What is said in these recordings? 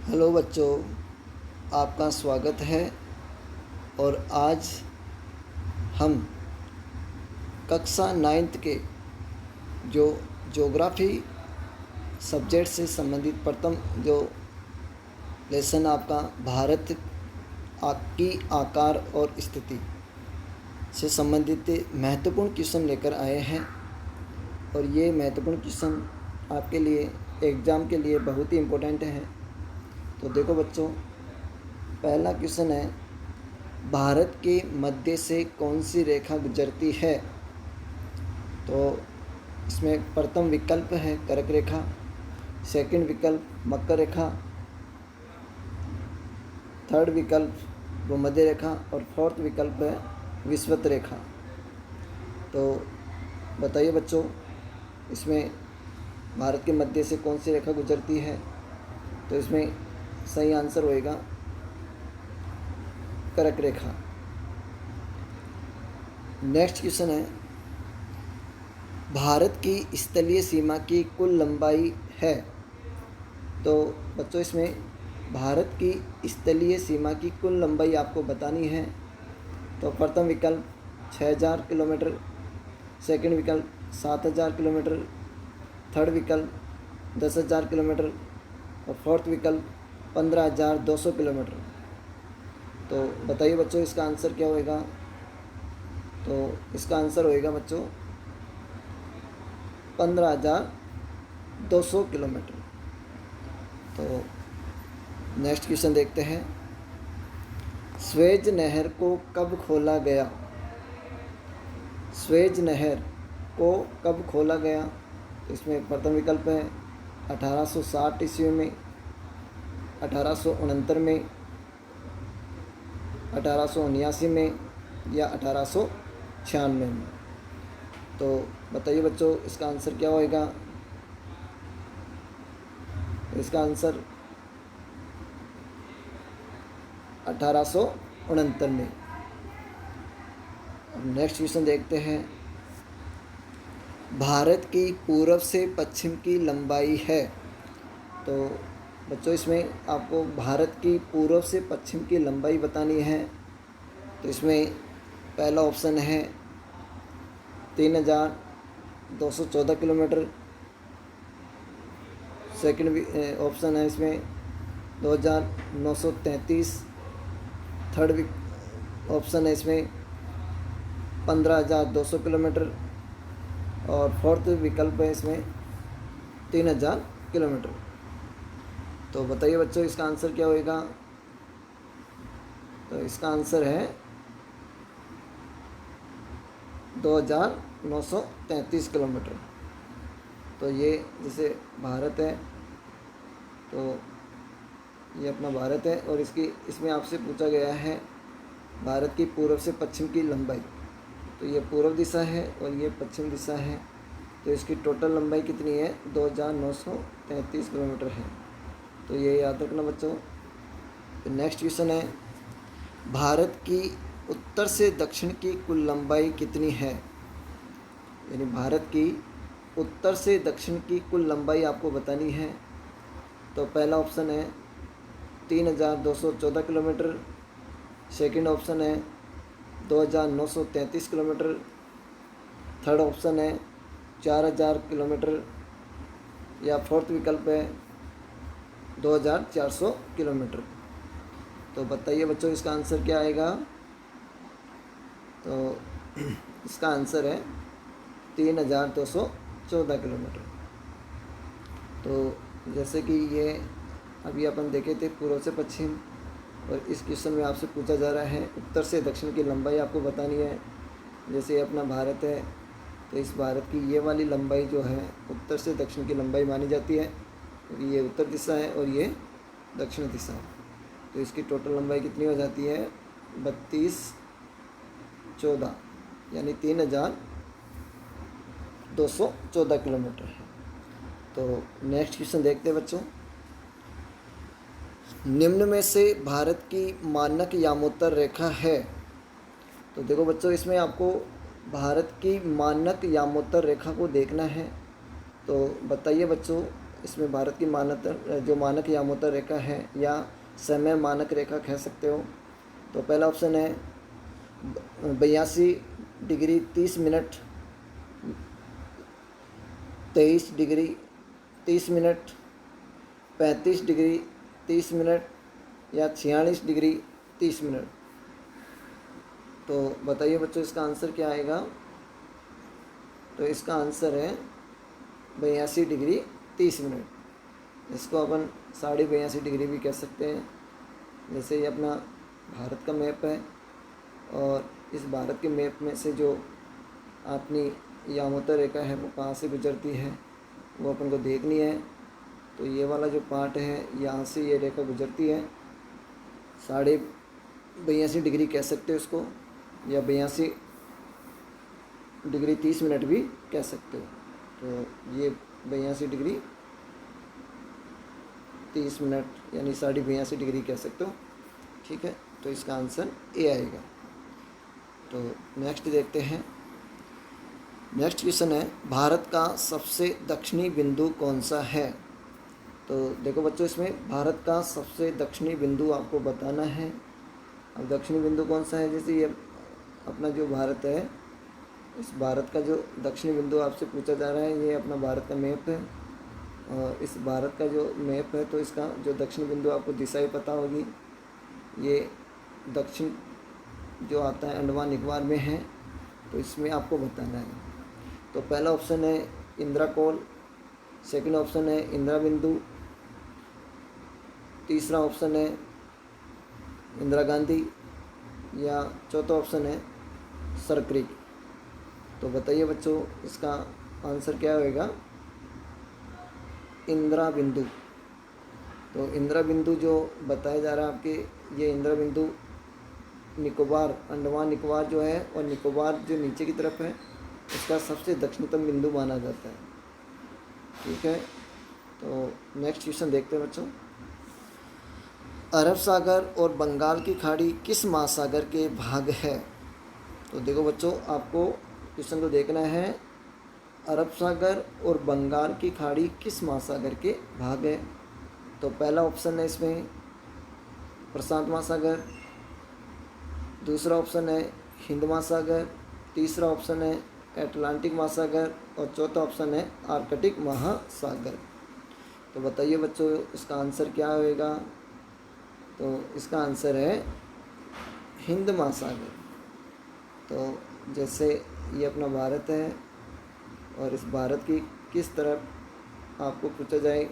Hello बच्चों, आपका स्वागत है। और आज हम कक्षा 9th के जो ज्योग्राफी सब्जेक्ट से संबंधित प्रथम जो लेसन आपका भारत की आकार और स्थिति से संबंधित महत्वपूर्ण क्वेश्चन लेकर आए हैं। और ये महत्वपूर्ण क्वेश्चन आपके लिए एग्ज़ाम के लिए बहुत ही इम्पोर्टेंट है। तो देखो बच्चों, पहला क्वेश्चन है, भारत के मध्य से कौन सी रेखा गुजरती है? तो इसमें प्रथम विकल्प है कर्क रेखा, सेकंड विकल्प मकर रेखा, थर्ड विकल्प भूमध्य रेखा और फोर्थ विकल्प है विषुवत रेखा। तो बताइए बच्चों, इसमें भारत के मध्य से कौन सी रेखा गुजरती है? तो इसमें सही आंसर होएगा कर्क रेखा। नेक्स्ट क्वेश्चन है, भारत की स्थलीय सीमा की कुल लंबाई है। तो बच्चों, इसमें भारत की स्थलीय सीमा की कुल लंबाई आपको बतानी है। तो प्रथम विकल्प 6000 किलोमीटर, सेकंड विकल्प 7000 किलोमीटर, थर्ड विकल्प 10,000 किलोमीटर और फोर्थ विकल्प 15,200 किलोमीटर। तो बताइए बच्चों, इसका आंसर क्या होएगा? तो इसका आंसर होएगा बच्चों 15,200 किलोमीटर। तो नेक्स्ट क्वेश्चन देखते हैं, स्वेज नहर को कब खोला गया? स्वेज नहर को कब खोला गया? तो इसमें प्रथम विकल्प है 1860 ईस्वी में, 1869 में, 1879 में या 1896 में। तो बताइए बच्चों, इसका आंसर क्या होएगा? तो इसका आंसर 1869 में। अब नेक्स्ट क्वेश्चन देखते हैं, भारत की पूर्व से पश्चिम की लंबाई है। तो बच्चों, इसमें आपको भारत की पूर्व से पश्चिम की लंबाई बतानी है। तो इसमें पहला ऑप्शन है 3,214 किलोमीटर, सेकंड ऑप्शन है इसमें 2,933, थर्ड ऑप्शन है इसमें 15,200 किलोमीटर और फोर्थ विकल्प है इसमें 3,000 किलोमीटर। तो बताइए बच्चों, इसका आंसर क्या होएगा? तो इसका आंसर है 2,933 किलोमीटर। तो ये जैसे भारत है, तो ये अपना भारत है और इसमें आपसे पूछा गया है भारत की पूर्व से पश्चिम की लंबाई। तो ये पूर्व दिशा है और ये पश्चिम दिशा है। तो इसकी टोटल लंबाई कितनी है? 2,933 किलोमीटर है। तो ये याद रखना बच्चों। तो नेक्स्ट क्वेश्चन है, भारत की उत्तर से दक्षिण की कुल लंबाई कितनी है? यानी भारत की उत्तर से दक्षिण की कुल लंबाई आपको बतानी है। तो पहला ऑप्शन है 3,214 किलोमीटर, सेकंड ऑप्शन है 2,933 किलोमीटर, थर्ड ऑप्शन है 4,000 किलोमीटर या फोर्थ विकल्प है 2,400 किलोमीटर। तो बताइए बच्चों, इसका आंसर क्या आएगा? तो इसका आंसर है 3,214 किलोमीटर। तो जैसे कि ये अभी अपन देखे थे पूर्व से पश्चिम, और इस क्वेश्चन में आपसे पूछा जा रहा है उत्तर से दक्षिण की लंबाई आपको बतानी है। जैसे ये अपना भारत है, तो इस भारत की ये वाली लंबाई जो है उत्तर से दक्षिण की लंबाई मानी जाती है, क्योंकि ये उत्तर दिशा है और ये दक्षिण दिशा है। तो इसकी टोटल लंबाई कितनी हो जाती है? 3214 यानी 3,214 किलोमीटर है। तो नेक्स्ट क्वेश्चन देखते हैं बच्चों, निम्न में से भारत की मानक यामोत्तर रेखा है। तो देखो बच्चों, इसमें आपको भारत की मानक यामोत्तर रेखा को देखना है। तो बताइए बच्चों, इसमें भारत की जो मानक यामोत्तर रेखा है या समय मानक रेखा कह सकते हो। तो पहला ऑप्शन है 82 degree 30 minute, 23 degree 30 minute, 35 degree 30 minute या 46 डिग्री 30 मिनट। तो बताइए बच्चों इसका आंसर क्या आएगा। तो इसका आंसर है 82 डिग्री 30 मिनट। इसको अपन 82.5 डिग्री भी कह सकते हैं। जैसे ये अपना भारत का मैप है और इस भारत के मैप में से जो अपनी यामोत्तर रेखा है वो कहाँ से गुजरती है वो अपन को देखनी है। तो ये वाला जो पार्ट है यहाँ से ये रेखा गुजरती है, 82.5 डिग्री कह सकते हो इसको, या 82 डिग्री 30 मिनट भी कह सकते हो। तो ये 82 डिग्री 30 मिनट यानी 82.5 डिग्री कह सकते हो। ठीक है, तो इसका आंसर ए आएगा। तो नेक्स्ट देखते हैं। नेक्स्ट क्वेश्चन है, भारत का सबसे दक्षिणी बिंदु कौन सा है। तो देखो बच्चों इसमें भारत का सबसे दक्षिणी बिंदु आपको बताना है। अब दक्षिणी बिंदु कौन सा है, जैसे ये अपना जो भारत है, इस भारत का जो दक्षिणी बिंदु आपसे पूछा जा रहा है, ये अपना भारत का मैप है और इस भारत का जो मैप है तो इसका जो दक्षिणी बिंदु आपको दिशा ही पता होगी। ये दक्षिण जो आता है अंडमान निकोबार में है, तो इसमें आपको बताना है। तो पहला ऑप्शन है इंदिरा कोल, सेकंड ऑप्शन है इंदिरा बिंदु, तीसरा ऑप्शन है इंदिरा गांधी या चौथा ऑप्शन है सर क्रीक। तो बताइए बच्चों इसका आंसर क्या होएगा। इंदिरा बिंदु। तो इंदिरा बिंदु जो बताया जा रहा है आपके, ये इंदिरा बिंदु निकोबार, अंडमान निकोबार जो है और निकोबार जो नीचे की तरफ है उसका सबसे दक्षिणतम बिंदु माना जाता है। ठीक है, तो नेक्स्ट क्वेश्चन देखते हैं बच्चों। अरब सागर और बंगाल की खाड़ी किस महासागर के भाग है। तो देखो बच्चों आपको क्वेश्चन को देखना है, अरब सागर और बंगाल की खाड़ी किस महासागर के भाग है। तो पहला ऑप्शन है इसमें प्रशांत महासागर, दूसरा ऑप्शन है हिंद महासागर, तीसरा ऑप्शन है अटलांटिक महासागर और चौथा ऑप्शन है आर्कटिक महासागर। तो बताइए बच्चों इसका आंसर क्या होएगा। तो इसका आंसर है हिंद महासागर। तो जैसे ये अपना भारत है और इस भारत की किस तरफ आपको पूछा जाए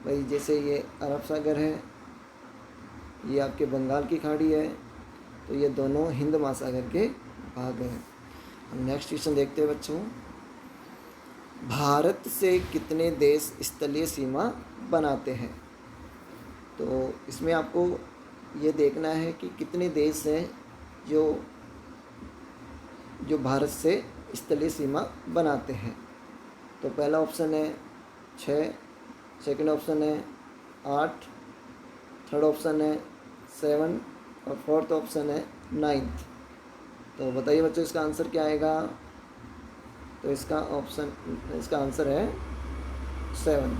भाई, जैसे ये अरब सागर है, ये आपके बंगाल की खाड़ी है, तो ये दोनों हिंद महासागर के भाग हैं। हम नेक्स्ट क्वेश्चन देखते हैं बच्चों। भारत से कितने देश स्थलीय सीमा बनाते हैं। तो इसमें आपको ये देखना है कि कितने देश हैं जो भारत से स्थलीय सीमा बनाते हैं। तो पहला ऑप्शन है 6, सेकंड ऑप्शन है 8, थर्ड ऑप्शन है 7 और फोर्थ ऑप्शन है 9। तो बताइए बच्चों इसका आंसर क्या आएगा। तो इसका आंसर है 7,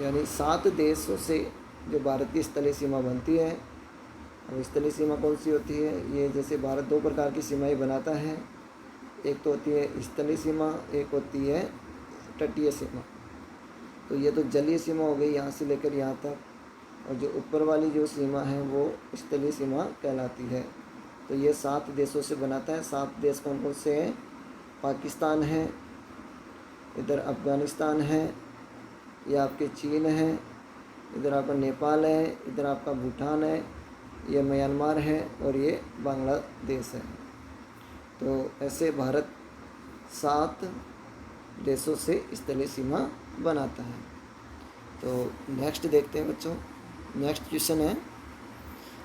यानी 7 देशों से जो भारत की स्थलीय सीमा बनती है। अब स्थलीय सीमा कौन सी होती है, ये जैसे भारत 2 प्रकार की सीमाएं बनाता है, एक तो होती है स्थलीय सीमा, एक होती है तटीय सीमा। तो ये तो जलीय सीमा हो गई यहाँ से लेकर यहाँ तक, और जो ऊपर वाली जो सीमा है वो स्थलीय सीमा कहलाती है। तो ये 7 देशों से बनाता है। 7 देश कौन कौन से हैं, पाकिस्तान है, इधर अफ़गानिस्तान है, ये आपके चीन है, इधर आपका नेपाल है, इधर आपका भूटान है, ये म्यांमार है और ये बांग्लादेश है। तो ऐसे भारत 7 देशों से स्थलीय सीमा बनाता है। तो नेक्स्ट देखते हैं बच्चों। नेक्स्ट क्वेश्चन है,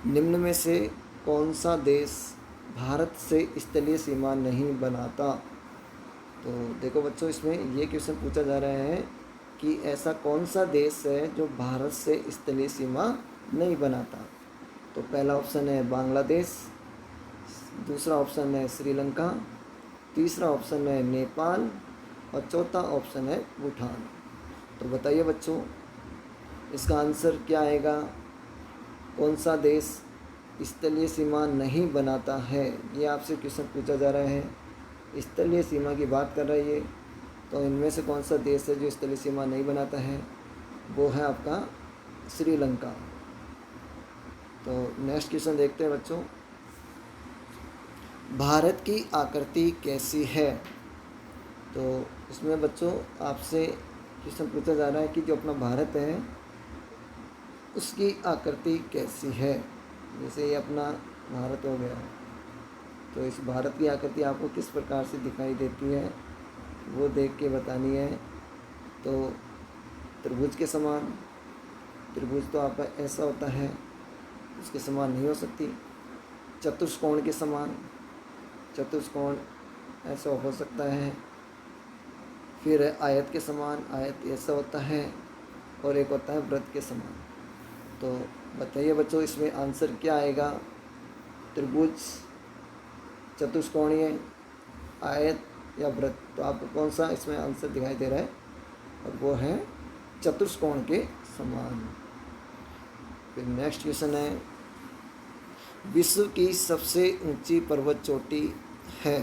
निम्न में से कौन सा देश भारत से स्थलीय सीमा नहीं बनाता। तो देखो बच्चों इसमें ये क्वेश्चन पूछा जा रहा है कि ऐसा कौन सा देश है जो भारत से स्थलीय सीमा नहीं बनाता। तो पहला ऑप्शन है बांग्लादेश, दूसरा ऑप्शन है श्रीलंका, तीसरा ऑप्शन है नेपाल और चौथा ऑप्शन है भूटान। तो बताइए बच्चों, इसका आंसर क्या आएगा? कौन सा देश स्थलीय सीमा नहीं बनाता है? ये आपसे क्वेश्चन पूछा जा रहा है। स्थलीय सीमा की बात कर रहा है ये, तो इनमें से कौन सा देश है जो स्थलीय सीमा नहीं बनाता है? वो है आपका श्रीलंका। तो नेक्स्ट क्वेश्चन देखते हैं बच्चों। भारत की आकृति कैसी है? तो इसमें बच्चों आपसे क्वेश्चन पूछा जा रहा है कि जो अपना भारत है उसकी आकृति कैसी है। जैसे ये अपना भारत हो गया, तो इस भारत की आकृति आपको किस प्रकार से दिखाई देती है वो देख के बतानी है। तो त्रिभुज के समान, त्रिभुज तो आपका ऐसा होता है, उसके समान नहीं हो सकती। चतुष्कोण के समान, चतुष्कोण ऐसा हो सकता है। फिर आयत के समान, आयत ऐसा होता है। और एक होता है वृत्त के समान। तो बताइए बच्चों, इसमें आंसर क्या आएगा? त्रिभुज, चतुष्कोणीय, आयत या वृत्त? तो आपको कौन सा इसमें आंसर दिखाई दे रहा है? और वो है चतुष्कोण के समान। फिर नेक्स्ट क्वेश्चन है, विश्व की सबसे ऊंची पर्वत चोटी है।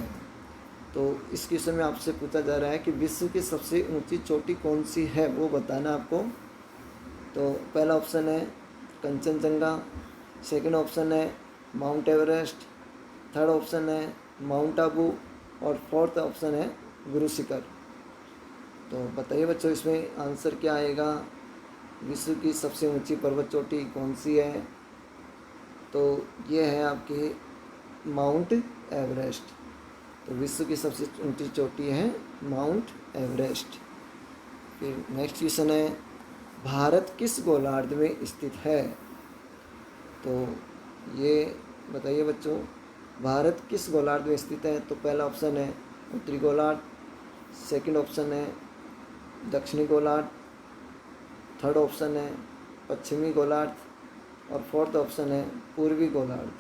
तो इस क्वेश्चन में आपसे पूछा जा रहा है कि विश्व की सबसे ऊंची चोटी कौन सी है, वो बताना आपको। तो पहला ऑप्शन है कंचनजंगा, सेकंड ऑप्शन है माउंट एवरेस्ट, थर्ड ऑप्शन है माउंट आबू और फोर्थ ऑप्शन है गुरु शिखर। तो बताइए बच्चों, इसमें आंसर क्या आएगा? विश्व की सबसे ऊंची पर्वत चोटी कौन सी है? तो ये है आपकी माउंट एवरेस्ट। तो विश्व की सबसे ऊंची चोटी है माउंट एवरेस्ट। फिर नेक्स्ट क्वेश्चन है, भारत किस गोलार्ध में स्थित है? तो ये बताइए बच्चों, भारत किस गोलार्ध में स्थित है? तो पहला ऑप्शन है उत्तरी गोलार्ध, सेकंड ऑप्शन है दक्षिणी गोलार्ध, थर्ड ऑप्शन है पश्चिमी गोलार्ध और फोर्थ ऑप्शन है पूर्वी गोलार्ध।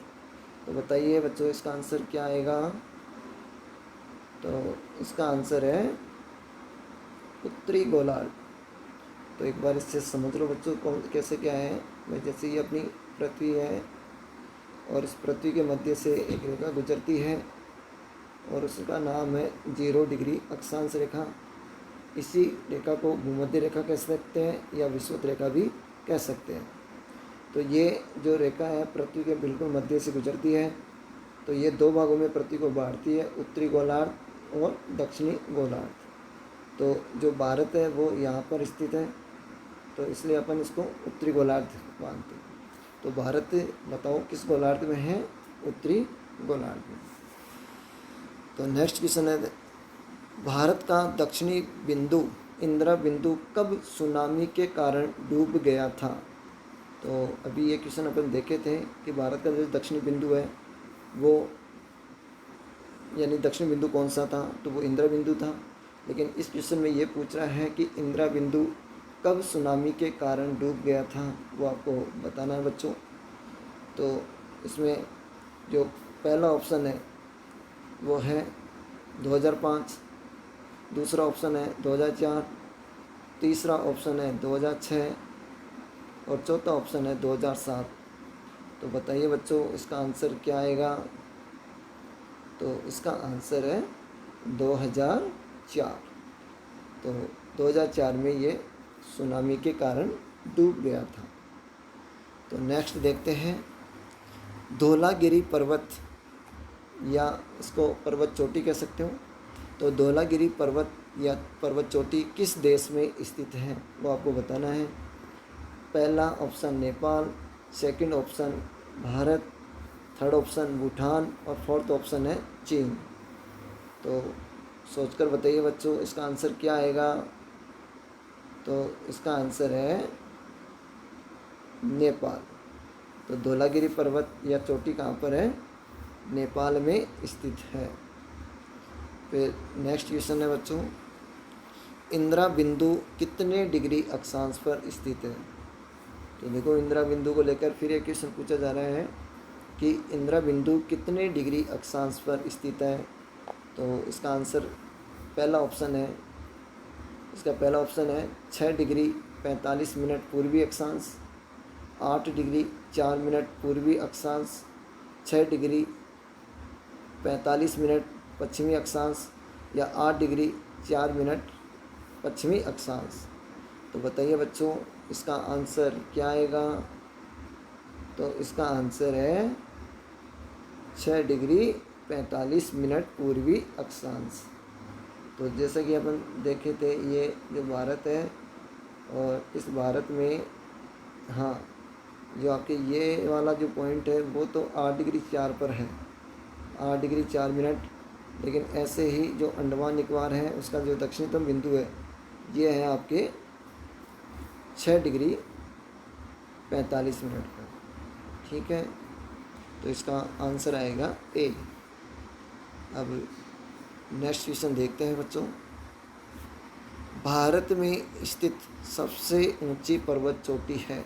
तो बताइए बच्चों, इसका आंसर क्या आएगा? तो इसका आंसर है उत्तरी गोलार्ध। तो एक बार इससे समझ लो बच्चों कौन कैसे क्या है। मैं जैसे ये अपनी पृथ्वी है और इस पृथ्वी के मध्य से एक रेखा गुजरती है और उसका नाम है 0 डिग्री अक्षांश रेखा। इसी रेखा को भूमध्य रेखा कह सकते हैं या विषुवत रेखा भी कह सकते हैं। तो ये जो रेखा है पृथ्वी के बिल्कुल मध्य से गुजरती है। तो ये दो भागों में पृथ्वी को बांटती है, उत्तरी गोलार्ध और दक्षिणी गोलार्ध। तो जो भारत है वो यहाँ पर स्थित है, तो इसलिए अपन इसको उत्तरी गोलार्ध मानते हैं। तो भारत बताओ किस गोलार्ध में है? उत्तरी गोलार्ध में। तो नेक्स्ट क्वेश्चन है, भारत का दक्षिणी बिंदु इंदिरा बिंदु कब सुनामी के कारण डूब गया था? तो अभी ये क्वेश्चन अपन देखे थे कि भारत का जो दक्षिणी बिंदु है वो यानी दक्षिण बिंदु कौन सा था? तो वो इंदिरा बिंदु था। लेकिन इस क्वेश्चन में ये पूछ रहा है कि इंदिरा बिंदु कब सुनामी के कारण डूब गया था, वो आपको बताना है बच्चों। तो इसमें जो पहला ऑप्शन है वो है 2005, दूसरा ऑप्शन है 2004, तीसरा ऑप्शन है 2006 और चौथा ऑप्शन है 2007। तो बताइए बच्चों, इसका आंसर क्या आएगा? तो इसका आंसर है 2004। तो 2004 में ये सुनामी के कारण डूब गया था। तो नेक्स्ट देखते हैं, धौलागिरी पर्वत या इसको पर्वत चोटी कह सकते हो। तो धौलागिरी पर्वत या पर्वत चोटी किस देश में स्थित है, वो आपको बताना है। पहला option Nepal, second option Bharat, third option Bhutan और फोर्थ ऑप्शन है चीन। तो सोचकर बताइए बच्चों, इसका आंसर क्या आएगा? तो इसका आंसर है नेपाल। तो धौलागिरी पर्वत या चोटी कहाँ पर है? नेपाल में स्थित है। फिर नेक्स्ट क्वेश्चन है बच्चों, इंदिरा बिंदु कितने डिग्री अक्षांश पर स्थित है? तो देखो, इंदिरा बिंदु को लेकर फिर एक क्वेश्चन पूछा जा रहा है कि इंदिरा बिंदु कितने डिग्री अक्षांश पर स्थित है। तो इसका आंसर पहला ऑप्शन है इसका पहला ऑप्शन है 6 डिग्री 45 मिनट पूर्वी अक्षांश, 8 डिग्री 4 मिनट पूर्वी अक्षांश, 6 डिग्री 45 मिनट पश्चिमी अक्षांश या 8 डिग्री 4 मिनट पश्चिमी अक्षांश। तो बताइए बच्चों इसका आंसर क्या आएगा। तो इसका आंसर है 6 डिग्री 45 मिनट पूर्वी अक्षांश। तो जैसा कि अपन देखे थे, ये जो भारत है और इस भारत में, हाँ, जो आपके ये वाला जो पॉइंट है वो तो 8 डिग्री 4 पर है, 8 डिग्री 4 मिनट। लेकिन ऐसे ही जो अंडमान निकोबार है उसका जो दक्षिणतम बिंदु है ये है आपके 6 डिग्री 45 मिनट पर। ठीक है, तो इसका आंसर आएगा ए। अब नेक्स्ट क्वेश्चन देखते हैं बच्चों। भारत में स्थित सबसे ऊंची पर्वत चोटी है।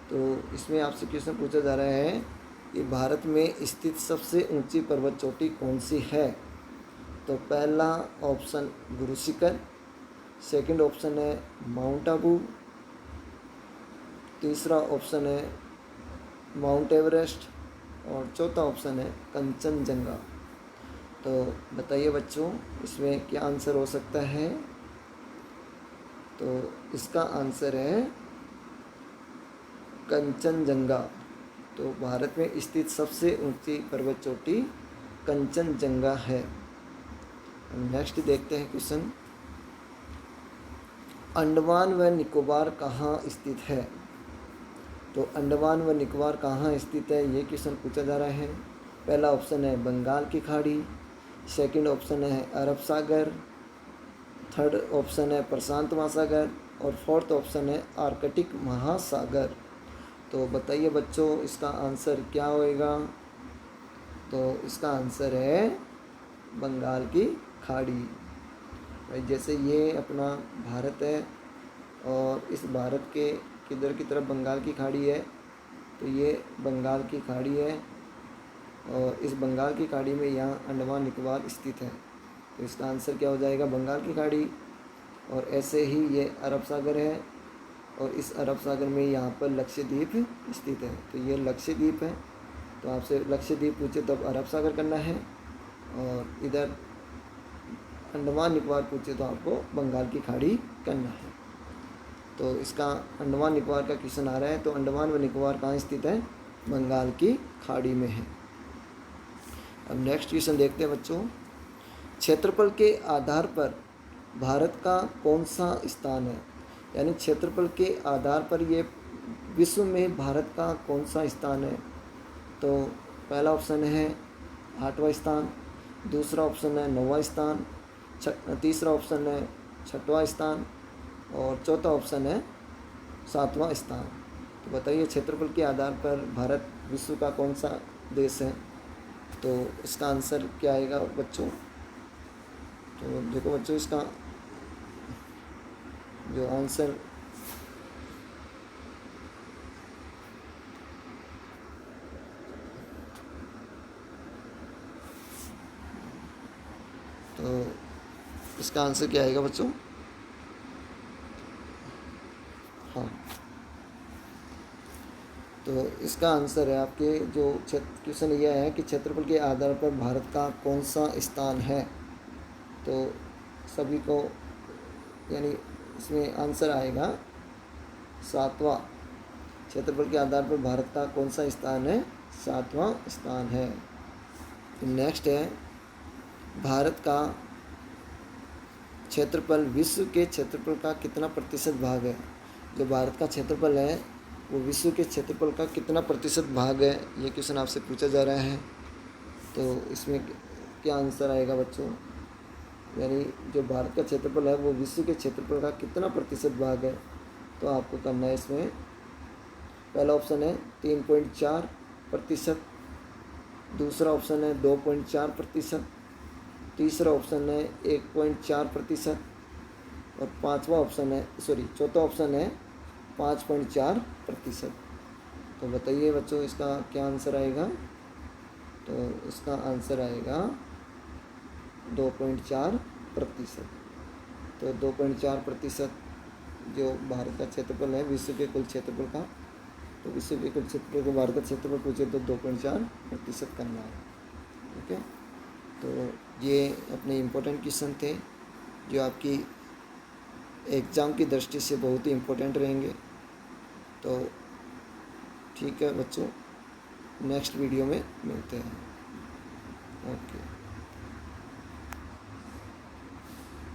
तो इसमें आपसे क्वेश्चन पूछा जा रहा है कि भारत में स्थित सबसे ऊंची पर्वत चोटी कौन सी है। तो पहला option Guru Shikhar, second option है माउंट आबू, तीसरा ऑप्शन है माउंट एवरेस्ट और चौथा ऑप्शन है कंचनजंगा। तो बताइए बच्चों इसमें क्या आंसर हो सकता है। तो इसका आंसर है कंचनजंगा। तो भारत में स्थित सबसे ऊंची पर्वत चोटी कंचनजंगा है। नेक्स्ट देखते हैं क्वेश्चन। अंडमान व निकोबार कहाँ स्थित है। तो अंडमान व निकोबार कहाँ स्थित है ये क्वेश्चन पूछा जा रहा है। पहला ऑप्शन है बंगाल की खाड़ी, सेकंड ऑप्शन है अरब सागर, थर्ड ऑप्शन है प्रशांत महासागर और फोर्थ ऑप्शन है आर्कटिक महासागर। तो बताइए बच्चों इसका आंसर क्या होएगा। तो इसका आंसर है बंगाल की खाड़ी। भाई जैसे ये अपना भारत है और इस भारत के किधर की तरफ बंगाल की खाड़ी है, तो ये बंगाल की खाड़ी है और इस बंगाल की खाड़ी में यहाँ अंडमान निकोबार स्थित है। तो इसका आंसर क्या हो जाएगा बंगाल की खाड़ी। और ऐसे ही ये अरब सागर है और इस अरब सागर में यहाँ पर लक्षद्वीप स्थित है। तो ये लक्षद्वीप है, तो आपसे लक्षद्वीप पूछे तब अरब सागर करना है और इधर अंडमान निकोबार पूछे तो आपको बंगाल की खाड़ी करना है। तो इसका अंडमान निकोबार का क्वेश्चन आ रहा है। तो अंडमान व निकोबार कहाँ स्थित है, बंगाल की खाड़ी में है। अब नेक्स्ट क्वेश्चन देखते हैं बच्चों। क्षेत्रफल के आधार पर भारत का कौन सा स्थान है। यानी क्षेत्रफल के आधार पर ये विश्व में भारत का कौन सा स्थान है। तो पहला ऑप्शन है 8वां स्थान, दूसरा ऑप्शन है 9वां स्थान, तीसरा ऑप्शन है 6वां स्थान और चौथा ऑप्शन है 7वां स्थान। तो बताइए क्षेत्रफल के आधार पर भारत विश्व का कौन सा देश है। तो इसका आंसर क्या आएगा बच्चों। तो देखो बच्चों इसका जो आंसर तो इसका आंसर क्या आएगा बच्चों। हाँ, तो इसका आंसर है आपके जो क्वेश्चन यह है कि क्षेत्रफल के आधार पर भारत का कौन सा स्थान है। तो सभी को यानी इसमें आंसर आएगा 7वां। क्षेत्रफल के आधार पर भारत का कौन सा स्थान है, 7वां स्थान है। तो नेक्स्ट है भारत का क्षेत्रफल विश्व के क्षेत्रफल का कितना प्रतिशत भाग है। जो भारत का क्षेत्रफल है वो विश्व के क्षेत्रफल का कितना प्रतिशत भाग है, ये क्वेश्चन आपसे पूछा जा रहा है। तो इसमें क्या आंसर आएगा बच्चों। यानी जो भारत का क्षेत्रफल है वो विश्व के क्षेत्रफल का कितना प्रतिशत भाग है। तो आपको करना है इसमें पहला ऑप्शन है 3.4%, दूसरा ऑप्शन है 2.4%, तीसरा ऑप्शन है 1.4% और चौथा ऑप्शन है 5.4%। तो बताइए बच्चों इसका क्या आंसर आएगा। तो इसका आंसर आएगा 2.4%। तो 2.4% जो भारत का क्षेत्रफल है विश्व के कुल क्षेत्रफल का, तो विश्व के कुल क्षेत्रफल को भारत का क्षेत्रफल पूछे तो 2.4% करना है। ठीक है, तो ये अपने इम्पोर्टेंट क्वेश्चन थे जो आपकी एग्ज़ाम की दृष्टि से बहुत ही इम्पोर्टेंट रहेंगे। तो ठीक है बच्चों, नेक्स्ट वीडियो में मिलते हैं। ओके।